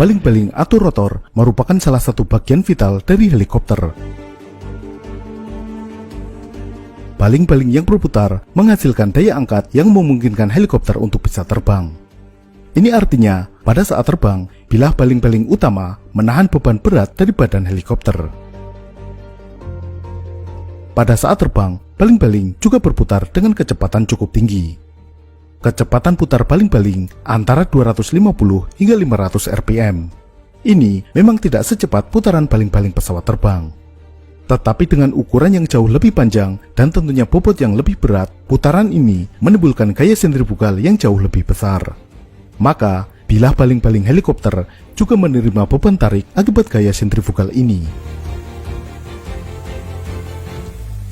baling-baling atau rotor merupakan salah satu bagian vital dari helikopter. Baling-baling yang berputar menghasilkan daya angkat yang memungkinkan helikopter untuk bisa terbang. Ini artinya, pada saat terbang, bilah baling-baling utama menahan beban berat dari badan helikopter. Pada saat terbang, baling-baling juga berputar dengan kecepatan cukup tinggi. Kecepatan putar baling-baling antara 250 hingga 500 rpm. Ini memang tidak secepat putaran baling-baling pesawat terbang. Tetapi dengan ukuran yang jauh lebih panjang dan tentunya bobot yang lebih berat, putaran ini menimbulkan gaya sentrifugal yang jauh lebih besar. Maka, bilah baling-baling helikopter juga menerima beban tarik akibat gaya sentrifugal ini.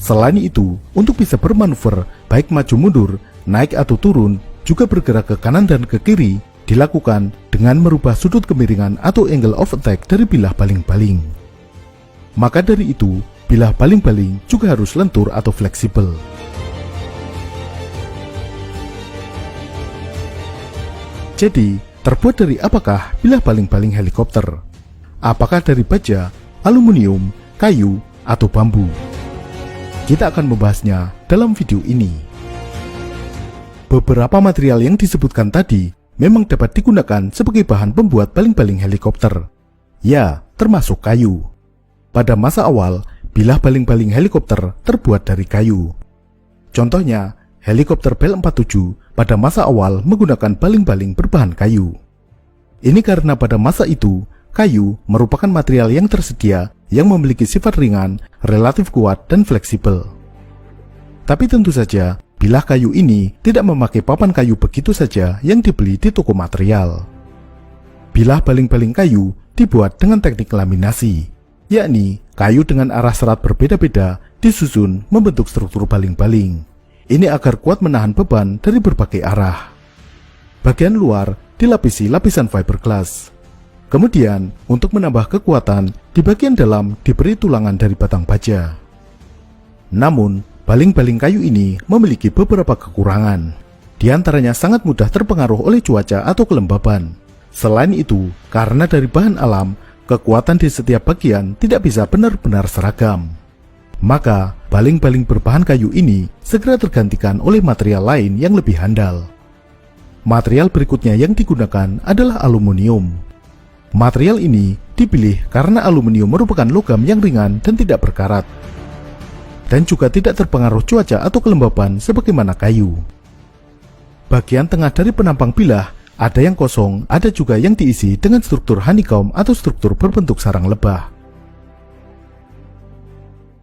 Selain itu, untuk bisa bermanuver, baik maju mundur, naik atau turun, juga bergerak ke kanan dan ke kiri, dilakukan dengan merubah sudut kemiringan atau angle of attack dari bilah baling-baling. Maka dari itu, bilah baling-baling juga harus lentur atau fleksibel. Jadi, terbuat dari apakah bilah baling-baling helikopter? Apakah dari baja, aluminium, kayu, atau bambu? Kita akan membahasnya dalam video ini. Beberapa material yang disebutkan tadi memang dapat digunakan sebagai bahan pembuat baling-baling helikopter. Ya, termasuk kayu. Pada masa awal, bilah baling-baling helikopter terbuat dari kayu. Contohnya, helikopter Bell 47 pada masa awal menggunakan baling-baling berbahan kayu. Ini karena pada masa itu, kayu merupakan material yang tersedia yang memiliki sifat ringan, relatif kuat, dan fleksibel. Tapi tentu saja, bilah kayu ini tidak memakai papan kayu begitu saja yang dibeli di toko material. Bilah baling-baling kayu dibuat dengan teknik laminasi, yakni kayu dengan arah serat berbeda-beda disusun membentuk struktur baling-baling. Ini agar kuat menahan beban dari berbagai arah. Bagian luar dilapisi lapisan fiberglass. Kemudian, untuk menambah kekuatan, di bagian dalam diberi tulangan dari batang baja. Namun, baling-baling kayu ini memiliki beberapa kekurangan. Di antaranya sangat mudah terpengaruh oleh cuaca atau kelembaban. Selain itu, karena dari bahan alam, kekuatan di setiap bagian tidak bisa benar-benar seragam. Maka, baling-baling berbahan kayu ini segera tergantikan oleh material lain yang lebih handal. Material berikutnya yang digunakan adalah aluminium. Material ini dipilih karena aluminium merupakan logam yang ringan dan tidak berkarat, dan juga tidak terpengaruh cuaca atau kelembaban sebagaimana kayu. Bagian tengah dari penampang bilah ada yang kosong, ada juga yang diisi dengan struktur honeycomb atau struktur berbentuk sarang lebah.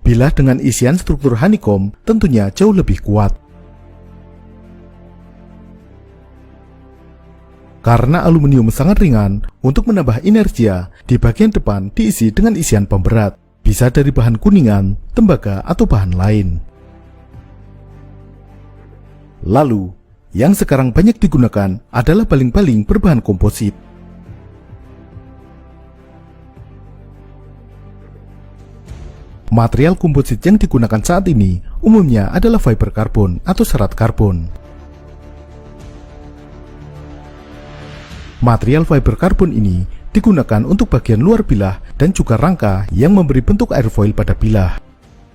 Bilah dengan isian struktur honeycomb tentunya jauh lebih kuat. Karena aluminium sangat ringan, untuk menambah inersia, di bagian depan diisi dengan isian pemberat, bisa dari bahan kuningan, tembaga, atau bahan lain. Lalu, yang sekarang banyak digunakan adalah baling-baling berbahan komposit. Material komposit yang digunakan saat ini umumnya adalah fiber karbon atau serat karbon. Material fiber karbon ini digunakan untuk bagian luar bilah dan juga rangka yang memberi bentuk airfoil pada bilah.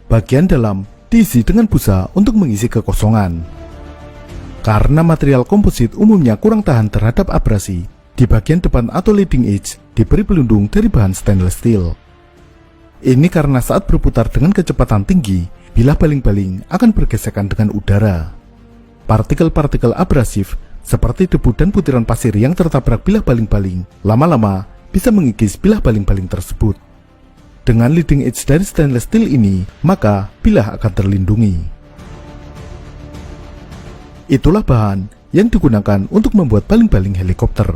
Bagian dalam diisi dengan busa untuk mengisi kekosongan. Karena material komposit umumnya kurang tahan terhadap abrasi, di bagian depan atau leading edge diberi pelindung dari bahan stainless steel. Ini karena saat berputar dengan kecepatan tinggi, bilah baling-baling akan bergesekan dengan udara. Partikel-partikel abrasif seperti debu dan butiran pasir yang tertabrak bilah baling-baling lama-lama bisa mengikis bilah baling-baling tersebut. Dengan leading edge dari stainless steel ini, maka bilah akan terlindungi. Itulah bahan yang digunakan untuk membuat baling-baling helikopter.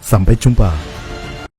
Sampai jumpa.